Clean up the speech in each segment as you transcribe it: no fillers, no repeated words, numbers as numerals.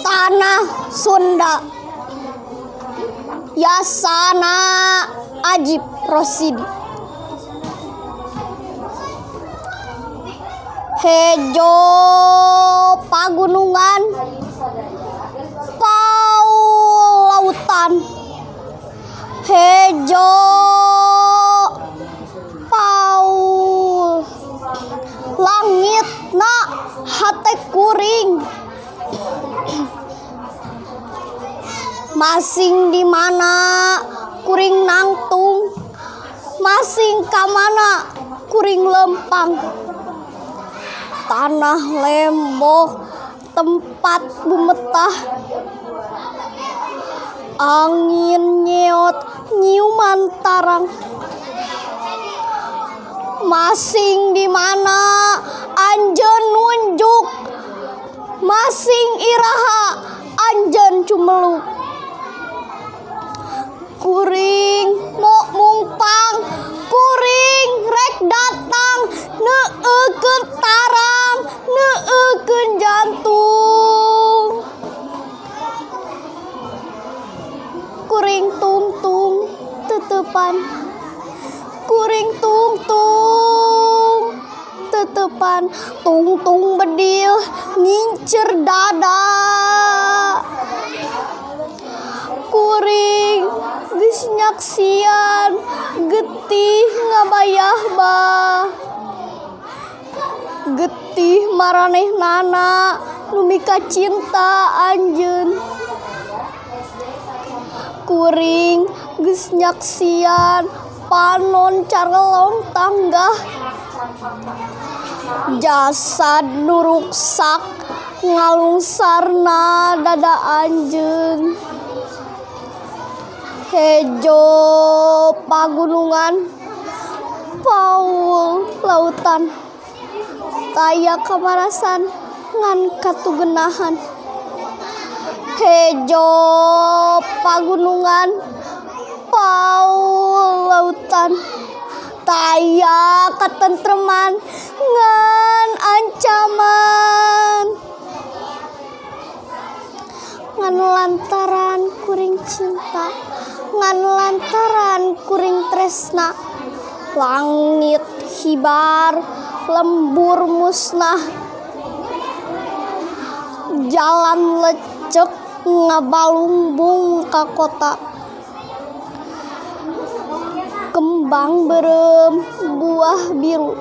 tanah Sunda. Yasana Ajib Rosidi. Hejo pagunungan, Paul lautan. Hejo Paul langit na hate kuring. Masing di mana kuring nangtung, masing kamana kuring lempang. Tanah lemboh tempat bumetah, angin nyeot nyiuman tarang. Masing di mana anjeun nunjuk, masing iraha anjeun cumeluk. Kuring mo mungpang, kuring rek datang, neuekeun tarang, neuekeun jantung. Kuring tungtung tetepan, kuring tungtung tetepan, tungtung bedil ngincer dada. Kuring geus nyaksian getih ngabayah bah, getih maranehnana nu mika cinta anjeun. Kuring geus nyaksian panon carelong tanggah, jasad nu ruksak ngalungsarna dada anjeun. Hejo pagunungan, Paul lautan. Taya kamarasan ngan katugenahan. Hejo pagunungan, Paul lautan. Taya katentreman ngan ancaman. Ngan lantaran kuring cinta, ngan lantaran kuring tresna. Langit hibar, lembur musnah, jalan lecek ngabalumbung ka kota. Kembang berem, buah biru,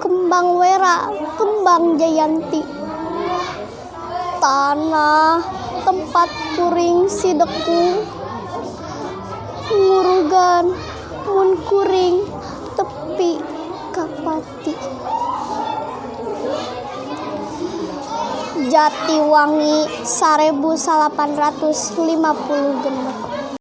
kembang wera, kembang jayanti. Tanah tempat kuring sideku, ngurugan mun kuring tepi kapati. Jatiwangi 1856.